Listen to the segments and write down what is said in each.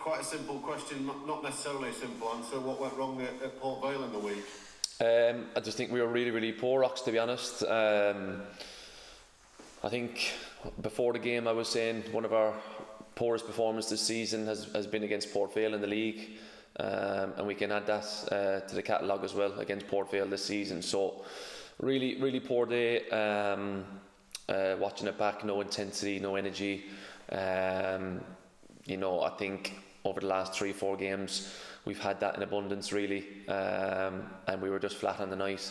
quite a simple question, not necessarily a simple answer. What went wrong at Port Vale in the week? I just think we were really, really poor, Ox, to be honest. I think before the game I was saying one of our poorest performances this season has been against Port Vale in the league, and we can add that to the catalogue as well against Port Vale this season. So really, really poor day. Watching it back, no intensity, no energy. I think over the last 3-4 games we've had that in abundance, really, and we were just flat on the night.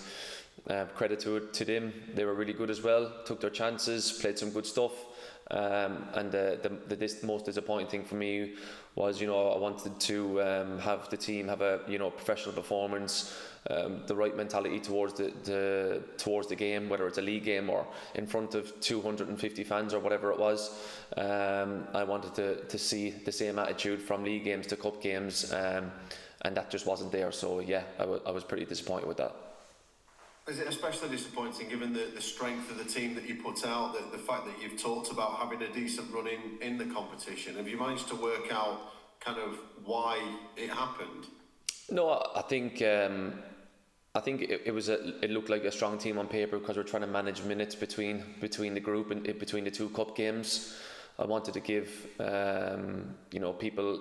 Credit to them, they were really good as well, took their chances, played some good stuff, and the most disappointing thing for me was, I wanted to have the team have a professional performance, the right mentality towards the game, whether it's a league game or in front of 250 fans or whatever it was. I wanted to see the same attitude from league games to cup games, and that just wasn't there. So yeah, I was pretty disappointed with that. Is it especially disappointing given the strength of the team that you put out, the fact that you've talked about having a decent run in the competition? Have you managed to work out kind of why it happened? No, I think it looked like a strong team on paper because we're trying to manage minutes between the group and between the two cup games. I wanted to give people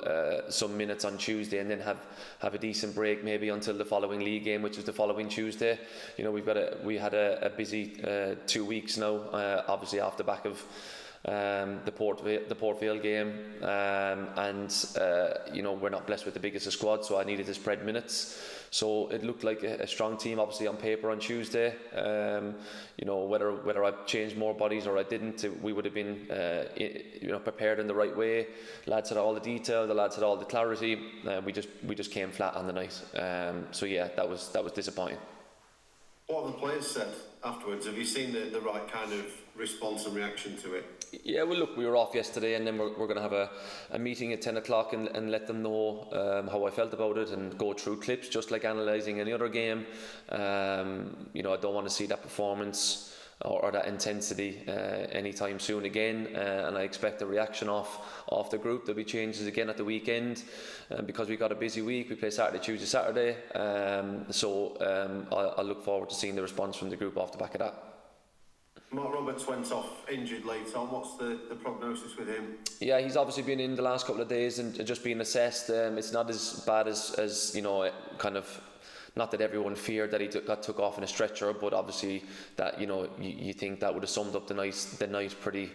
some minutes on Tuesday and then have a decent break maybe until the following league game, which is the following Tuesday. We had a busy 2 weeks now, obviously off the back of the Port Vale game, and we're not blessed with the biggest of squads, so I needed to spread minutes. So it looked like a strong team, obviously on paper on Tuesday. Whether I changed more bodies or I didn't, we would have been prepared in the right way. Lads had all the detail, the lads had all the clarity. We just came flat on the night. So yeah, that was disappointing. What have the players said afterwards? Have you seen the right kind of response and reaction to it? Yeah, well, look, we were off yesterday, and then we're going to have a meeting at 10 o'clock and let them know how I felt about it and go through clips, just like analysing any other game. I don't want to see that performance or that intensity anytime soon again, and I expect a reaction off the group. There'll be changes again at the weekend, because we got a busy week. We play Saturday, Tuesday, Saturday, so I look forward to seeing the response from the group off the back of that. Mark Roberts went off injured late on. What's the prognosis with him? Yeah, he's obviously been in the last couple of days and just being assessed. It's not as bad as kind of, not that everyone feared that he got took off in a stretcher, but obviously that you think that would have summed up the night pretty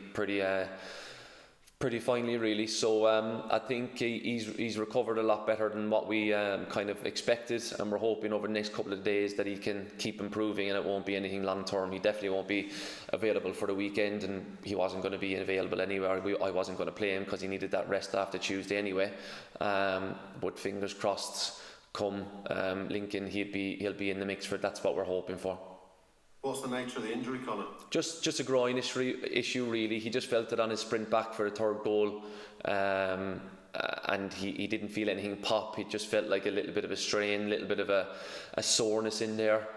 finely, really. So I think he's recovered a lot better than what we kind of expected, and we're hoping over the next couple of days that he can keep improving and it won't be anything long term. He definitely won't be available for the weekend, and he wasn't going to be available anywhere. I wasn't going to play him because he needed that rest after Tuesday anyway. But fingers crossed, come Lincoln, he'll be in the mix for it. That's what we're hoping for. What's the nature of the injury, Conor? Just a groin issue, really. He just felt it on his sprint back for the third goal, and he didn't feel anything pop. He just felt like a little bit of a strain, a little bit of a soreness in there,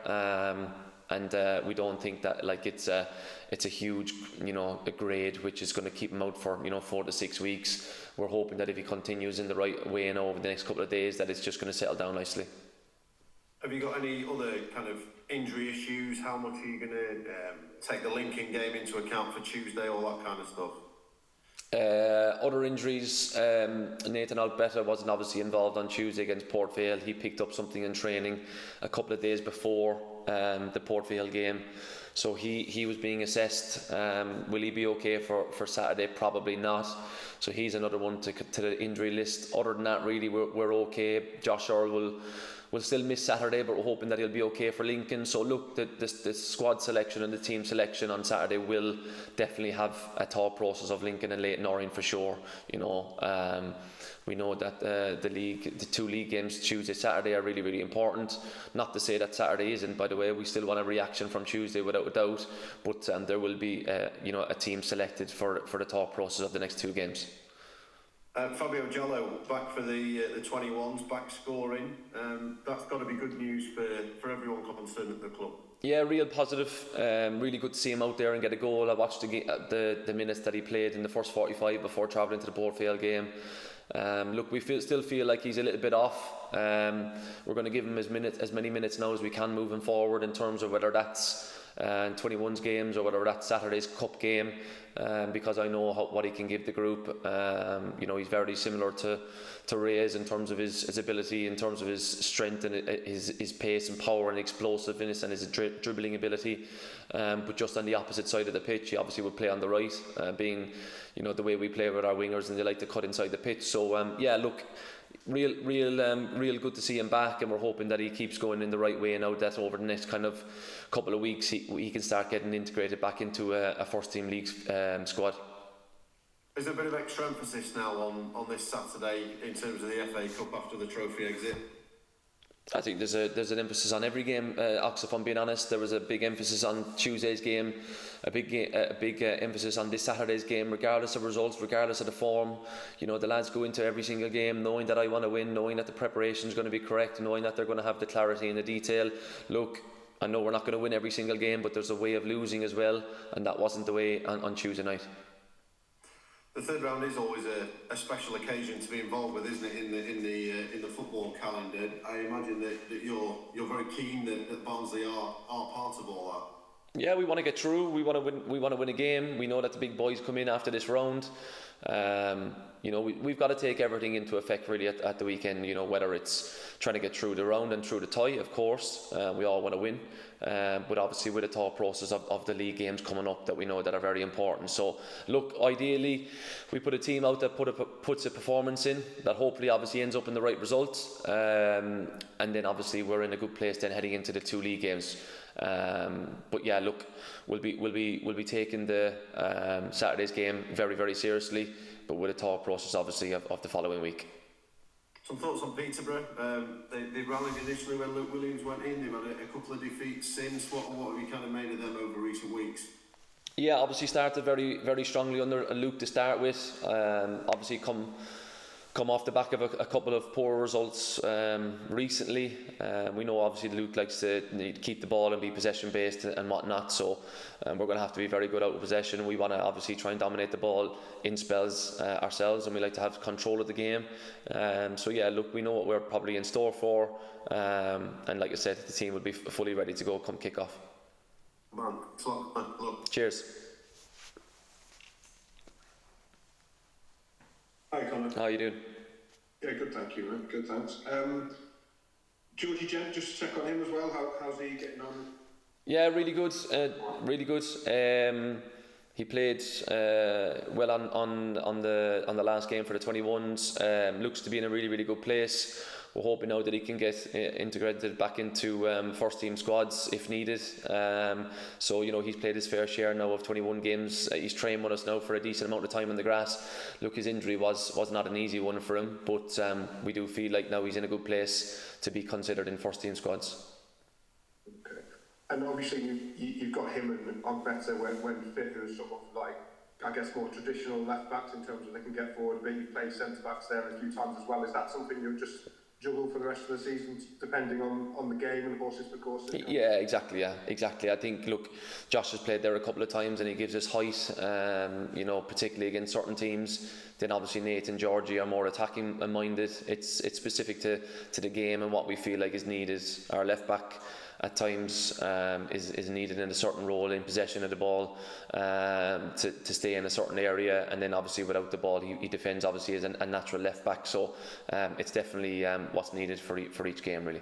and we don't think that it's a huge a grade which is going to keep him out for 4 to 6 weeks. We're hoping that if he continues in the right way and over the next couple of days, that it's just going to settle down nicely. Have you got any other kind of injury issues? How much are you going to take the Lincoln game into account for Tuesday, all that kind of stuff? Other injuries, Nathan Albetta wasn't obviously involved on Tuesday against Port Vale. He picked up something in training a couple of days before the Port Vale game, so he was being assessed. Will he be okay for Saturday? Probably not. So he's another one to the injury list. Other than that, really, we're okay. Josh Earl will still miss Saturday, but we're hoping that he'll be okay for Lincoln. So look, the squad selection and the team selection on Saturday will definitely have a thought process of Lincoln and Leyton Orient for sure. We know that the 2 league games Tuesday, Saturday are really, really important. Not to say that Saturday isn't, by the way. We still want a reaction from Tuesday without a doubt, but there will be a team selected for the thought process of the next 2 games. Fabio Jello back for the 21s, back scoring. That's got to be good news for everyone concerned at the club. Yeah, real positive. Really good to see him out there and get a goal. I watched the minutes that he played in the first 45 before travelling to the Port Vale game. Look, we still feel like he's a little bit off. We're going to give him as many minutes now as we can moving forward, in terms of whether that's 21's games or whether that's Saturday's cup game, because I know what he can give the group. He's very similar to Reyes in terms of his ability, in terms of his strength and his pace and power and explosiveness and his dribbling ability. But just on the opposite side of the pitch, he obviously would play on the right, being the way we play with our wingers, and they like to cut inside the pitch. So look, real good to see him back, and we're hoping that he keeps going in the right way now, that over the next kind of couple of weeks he can start getting integrated back into a first team league squad. Is there a bit of extra emphasis now on this Saturday in terms of the FA Cup after the trophy exit? I think there's an emphasis on every game, Ox, if I'm being honest. There was a big emphasis on Tuesday's game, a big emphasis on this Saturday's game, regardless of results, regardless of the form. The lads go into every single game knowing that I want to win, knowing that the preparation is going to be correct, knowing that they're going to have the clarity and the detail. Look, I know we're not going to win every single game, but there's a way of losing as well, and that wasn't the way on Tuesday night. The third round is always a special occasion to be involved with, isn't it, in the football calendar? I imagine that you're very keen that Barnsley are part of all that. Yeah, we want to get through. We want to win a game. We know that the big boys come in after this round. We've got to take everything into effect really at the weekend. Whether it's trying to get through the round and through the tie, of course, we all want to win. But obviously with the thought process of the league games coming up that we know that are very important. So look, ideally we put a team out that puts a performance in that hopefully obviously ends up in the right results, and then obviously we're in a good place then heading into the 2 league games. But yeah, look, we'll be taking the Saturday's game very, very seriously, but with a thought process obviously of the following week. Some thoughts on Peterborough. They rallied initially when Luke Williams went in. They've had a couple of defeats since. What have you kind of made of them over recent weeks? Yeah, obviously started very, very strongly under Luke to start with. Obviously come off the back of a couple of poor results recently. We know obviously Luke likes to keep the ball and be possession based and whatnot, so we're going to have to be very good out of possession. We want to obviously try and dominate the ball in spells ourselves, and we like to have control of the game. So yeah, look, we know what we're probably in store for, and like I said, the team will be fully ready to go come kick off. Man, look. Cheers. Hi Conor. How are you doing? Yeah, good, thank you, man. Good, thanks. Georgie Gent, just check on him as well. How's he getting on? Yeah, really good. Really good. He played well on the last game for the 21s. Looks to be in a really, really good place. We're hoping now that he can get integrated back into first team squads if needed. So he's played his fair share now of 21 games. He's trained with us now for a decent amount of time on the grass. Look, his injury was not an easy one for him, but we do feel like now he's in a good place to be considered in first team squads. Okay. And obviously you've got him and Ogbetter when fit, who's sort of like, I guess, more traditional left backs in terms of they can get forward, but you play centre backs there a few times as well. Is that something you'll just juggle for the rest of the season, depending on the game and horses for courses? Yeah, exactly. I think, look, Josh has played there a couple of times and he gives us height, particularly against certain teams. Then obviously Nate and Georgie are more attacking minded. It's specific to the game and what we feel like is needed. Our left back at times is needed in a certain role in possession of the ball, to stay in a certain area, and then obviously without the ball he defends obviously as a natural left back. So it's definitely what's needed for each game really.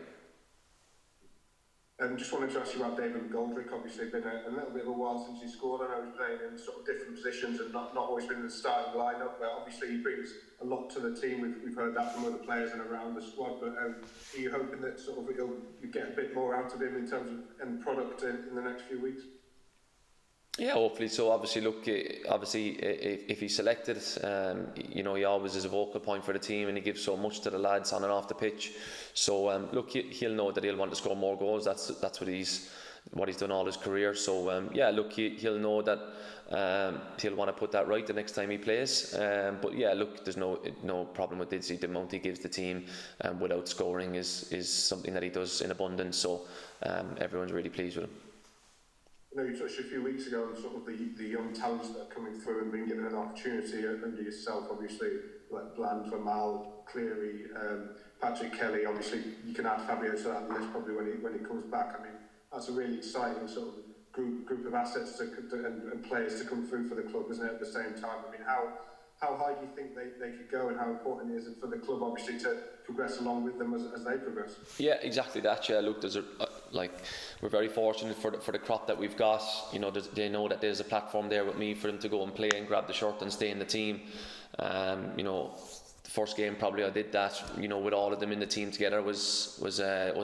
Just wanted to ask you about David Goldrick. Obviously been a little bit of a while since he scored. I know he's playing in sort of different positions and not always been in the starting lineup, but obviously he brings a lot to the team. We've heard that from other players and around the squad, but are you hoping that sort of you get a bit more out of him in terms of end product in the next few weeks? Yeah, hopefully so. Obviously, look, if he's selected, he always is a vocal point for the team, and he gives so much to the lads on and off the pitch. So, look, he'll know that he'll want to score more goals. That's what he's done all his career. So, yeah, look, he'll know that he'll want to put that right the next time he plays. But yeah, look, there's no problem with Didsy. The amount he gives the team without scoring is something that he does in abundance. So, everyone's really pleased with him. I know you touched a few weeks ago on sort of the young talents that are coming through and being given an opportunity under yourself, obviously, like Bland, Vermael, Cleary, Patrick Kelly. Obviously, you can add Fabio to that list probably when he comes back. I mean, that's a really exciting sort of group of assets and players to come through for the club, isn't it, at the same time? I mean, how high do you think they could go, and how important is it for the club, obviously, to progress along with them as they progress? Yeah, exactly that. Yeah, look, there's we're very fortunate for the crop that we've got. You know, they know that there's a platform there with me for them to go and play and grab the shirt and stay in the team. You know, the first game probably I did that. You know, with all of them in the team together was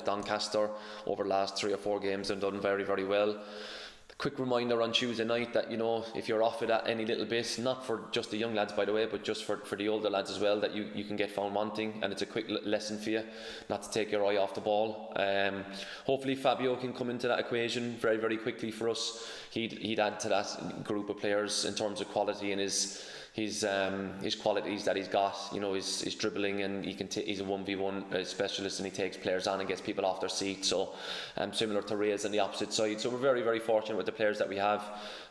Doncaster. Over the last 3 or 4 games, they've done very, very well. Quick reminder on Tuesday night that, you know, if you're off it at any little bit, not for just the young lads by the way, but just for the older lads as well, that you can get found wanting, and it's a quick lesson for you not to take your eye off the ball. Hopefully Fabio can come into that equation very, very quickly for us. He'd add to that group of players in terms of quality and his qualities that he's got. You know, his dribbling, and he's a 1v1 specialist, and he takes players on and gets people off their seat. So similar to Reyes on the opposite side. So we're very, very fortunate with the players that we have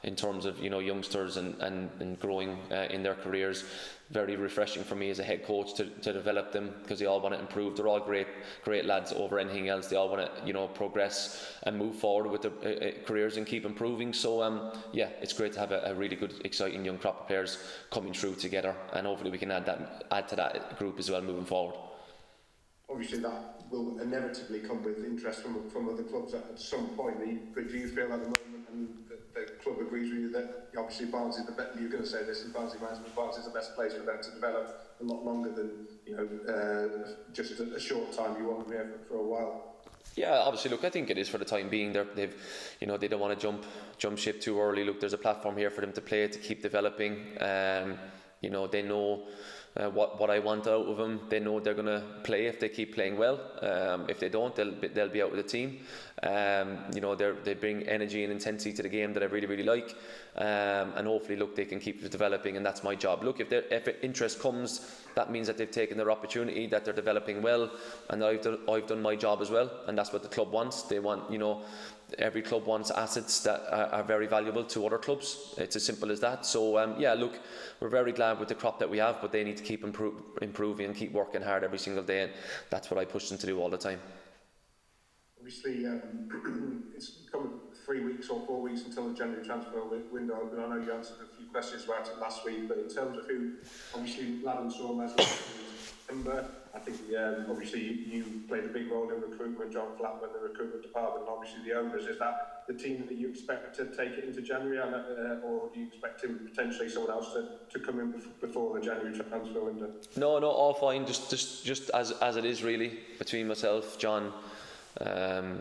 in terms of, you know, youngsters and growing in their careers. Very refreshing for me as a head coach to develop them, because they all want to improve. They're all great lads over anything else. They all want to, you know, progress and move forward with their careers and keep improving. So yeah, it's great to have a really good, exciting young crop of players coming through together, and hopefully we can add to that group as well moving forward. Obviously that will inevitably come with interest from other clubs at some point. But do you feel at the moment, and the club agrees with you, that obviously Barnsley, you're going to say this, and Barnsley is the best place for them to develop a lot longer than, you know, just a short time? You want them here for a while. Yeah, obviously, look, I think it is for the time being. They don't want to jump ship too early. Look, there's a platform here for them to play, to keep developing. You know, they know what I want out of them. They know they're going to play if they keep playing well. If they don't, they'll be out with the team. You know, they bring energy and intensity to the game that I really, really like. And hopefully, look, they can keep developing, and that's my job. Look, if interest comes, that means that they've taken their opportunity, that they're developing well, and I've done my job as well, and that's what the club wants. They want, you know, every club wants assets that are very valuable to other clubs. It's as simple as that. So yeah, look, we're very glad with the crop that we have, but they need to keep improving and keep working hard every single day, and that's what I push them to do all the time. Obviously, it's coming 3 weeks or 4 weeks until the January transfer window, but I know you answered a few questions about it last week. But in terms of who, obviously, Ladan Sormez in September, I think obviously you played a big role in recruitment, John Flatman, the recruitment department, and obviously the owners. Is that the team that you expect to take it into January, or do you expect him potentially someone else to come in before the January transfer window? No, all fine. Just as it is really, between myself, John,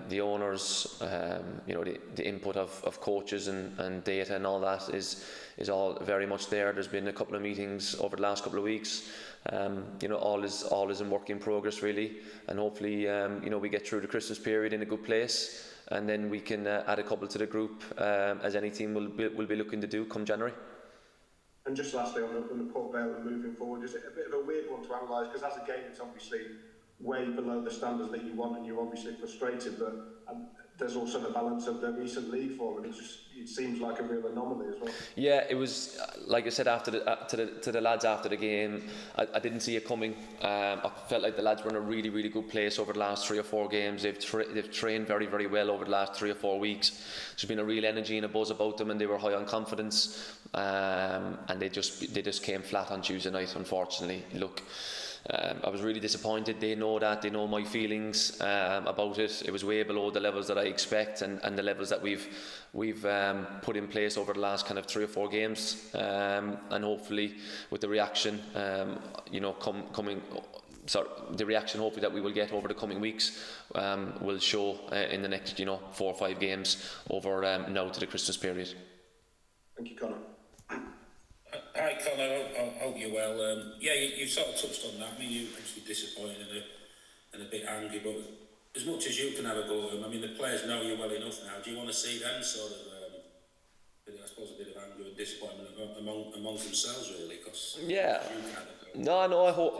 the owners, you know, the input of coaches and data and all that is all very much there. There's been a couple of meetings over the last couple of weeks. You know, all is in work in progress really, and hopefully you know, we get through the Christmas period in a good place, and then we can add a couple to the group, as any team will be looking to do come January. And just lastly on the Port Vale and moving forward, is it a bit of a weird one to analyse, because as a game it's obviously way below the standards that you want, and you're obviously frustrated, but there's also the balance of the recent league form, and it seems like a real anomaly as well. Yeah, it was, like I said to the lads after the game, I didn't see it coming. I felt like the lads were in a really, really good place over the last 3 or 4 games. They've trained very, very well over the last 3 or 4 weeks. There's been a real energy and a buzz about them, and they were high on confidence, and they just came flat on Tuesday night, unfortunately. Look, I was really disappointed. They know that. They know my feelings about it. It was way below the levels that I expect, and the levels that we've put in place over the last kind of 3 or 4 games. And hopefully, with the reaction, you know, the reaction hopefully that we will get over the coming weeks will show in the next, you know, 4 or 5 games over now to the Christmas period. Thank you, Conor. Hi Conor, I hope you're well. Yeah, you sort of touched on that. I mean, you're obviously disappointed and a bit angry, but as much as you can have a go at them, I mean, the players know you well enough now. Do you want to see them sort of, I suppose, a bit of anger and disappointment amongst themselves, really? Cause yeah. No, I hope.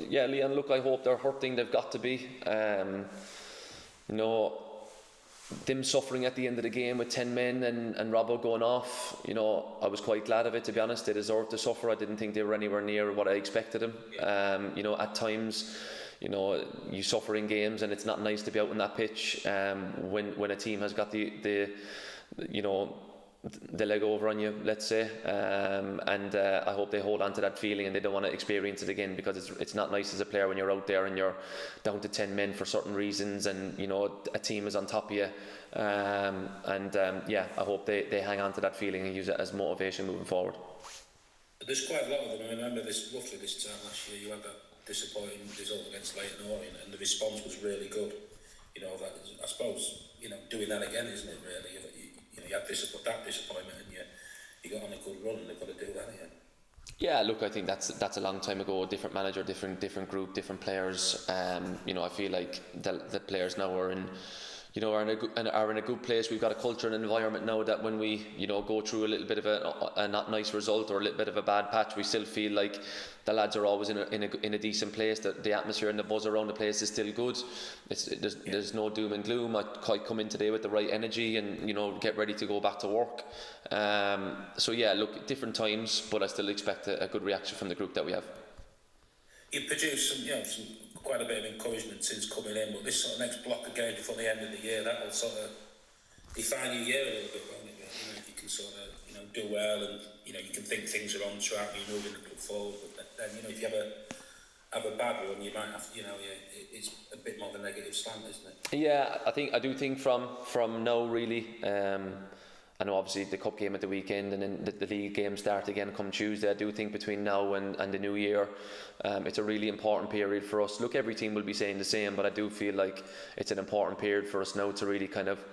Yeah, Leanne. Look, I hope they're hurting. They've got to be. You know, them suffering at the end of the game with 10 men and Robbo going off, you know, I was quite glad of it, to be honest. They deserved to suffer. I didn't think they were anywhere near what I expected them. You know, at times, you know, you suffer in games and it's not nice to be out on that pitch when a team has got the you know, the leg over on you, let's say, and I hope they hold on to that feeling and they don't want to experience it again, because it's not nice as a player when you're out there and you're down to 10 men for certain reasons and, you know, a team is on top of you, yeah, I hope they hang on to that feeling and use it as motivation moving forward. There's quite a lot of them. I remember roughly this time last year you had that disappointing result against Leyton Orient and the response was really good. You know, that, I suppose, you know, doing that again, isn't it, really? You had that disappointment and you got on a good run and they've got to do that again. Yeah, look, I think that's a long time ago. Different manager, different group, different players. You know, I feel like the players now are in, you know, are in a good place. We've got a culture and environment now that when we, you know, go through a little bit of a not nice result or a little bit of a bad patch, we still feel like the lads are always in a decent place. That the atmosphere and the buzz around the place is still good. There's no doom and gloom. I quite come in today with the right energy and, you know, get ready to go back to work. So yeah, look, different times, but I still expect a good reaction from the group that we have. You produced some quite a bit of encouragement since coming in, but this sort of next block of games before the end of the year, that will sort of define your year a little bit, won't it? You know, if you can sort of, you know, do well and, you know, you can think things are on track, you're moving the club forward, but then, you know, if you have a bad one, you might have, you know, it's a bit more of a negative slant, isn't it? Yeah, I do think from now really, I know obviously the cup game at the weekend and then the league game start again come Tuesday. I do think between now and the new year, it's a really important period for us. Look, every team will be saying the same, but I do feel like it's an important period for us now to really kind of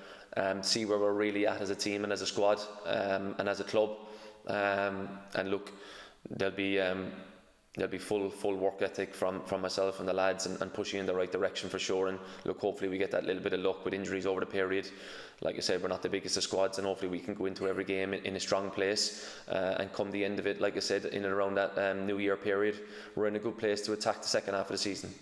see where we're really at as a team and as a squad and as a club. And look, there'll be full work ethic from myself and the lads and pushing in the right direction for sure. And look, hopefully we get that little bit of luck with injuries over the period. Like I said, we're not the biggest of squads, and hopefully we can go into every game in a strong place and come the end of it, like I said, in and around that New Year period, we're in a good place to attack the second half of the season.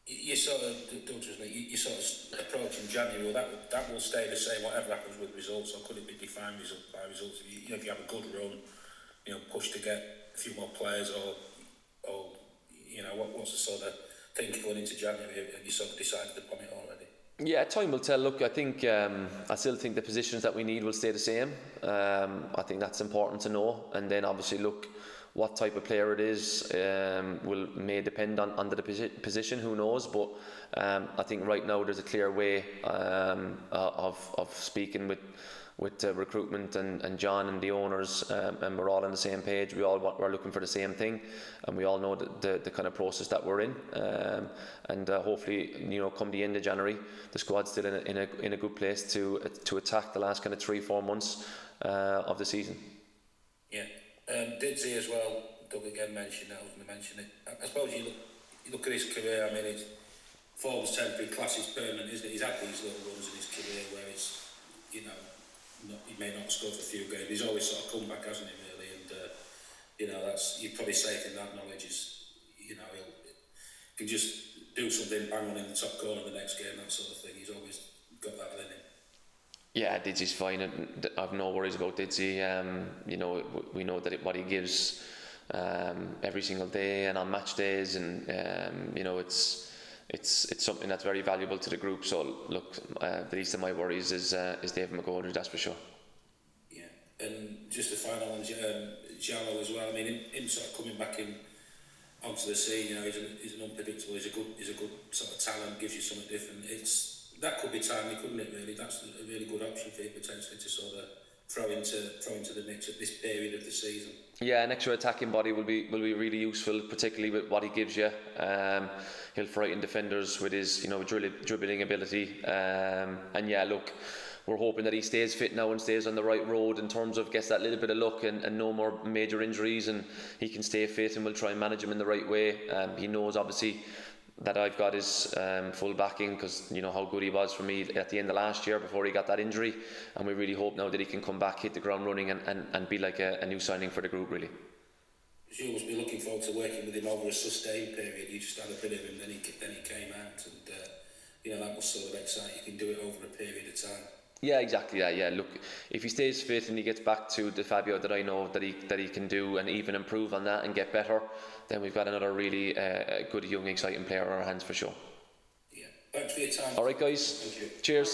You sort of, you sort of approaching January, well, that will stay the same whatever happens with results, or could it be defined by results? If you have a good run, you know, push to get a few more players, or you know, what's the sort of thinking going into January? Have you sort of decided upon it already? Yeah, time will tell. Look, I think I still think the positions that we need will stay the same. I think that's important to know, and then obviously look what type of player it is may depend on the position. Who knows? But I think right now there's a clear way of speaking with recruitment and John and the owners, and we're all on the same page. We're looking for the same thing, and we all know the kind of process that we're in. And hopefully, you know, come the end of January, the squad's still in a good place to attack the last kind of 3-4 months of the season. Yeah, Didsey as well. Doug again mentioned that. I was going to mention it. I suppose you look at his career. I mean, it's form's temporary, class is permanent, isn't it? He's had these little runs in his career where it's, you know, he may not score for a few games. He's always sort of come back, hasn't he, really? And you know, that's, you're probably safe in that knowledge. Is, you know, he can just do something, bang on in the top corner the next game, that sort of thing. He's always got that in him. Yeah, Didsey's fine. I've no worries about Didsey. You know, we know that what he gives every single day and on match days, and you know, it's something that's very valuable to the group. So look, the least of my worries is David McGoldrick, that's for sure. Yeah, and just the final one, Jello as well. I mean, him sort of coming back in onto the scene. You know, he's an unpredictable. He's a good sort of talent. Gives you something different. That could be timely, couldn't it? Really, that's a really good option for you potentially to sort of throw into the mix at this period of the season. Yeah, an extra attacking body will be really useful, particularly with what he gives you. He'll frighten defenders with his, you know, dribbling ability. And yeah, look, we're hoping that he stays fit now and stays on the right road in terms of gets that little bit of luck and no more major injuries, and he can stay fit, and we'll try and manage him in the right way. He knows obviously that I've got his full backing, because you know how good he was for me at the end of last year before he got that injury, and we really hope now that he can come back, hit the ground running, and be like a new signing for the group, really. You must be looking forward to working with him over a sustained period. You just had a bit of him, then he came out, and you know, that must sort of excite. You can do it over a period of time. Yeah, exactly. Yeah. Look, if he stays fit and he gets back to the Fabio that I know that he can do, and even improve on that and get better, then we've got another really good, young, exciting player on our hands for sure. Yeah. Thanks for your time. All right, guys. Thank you. Cheers.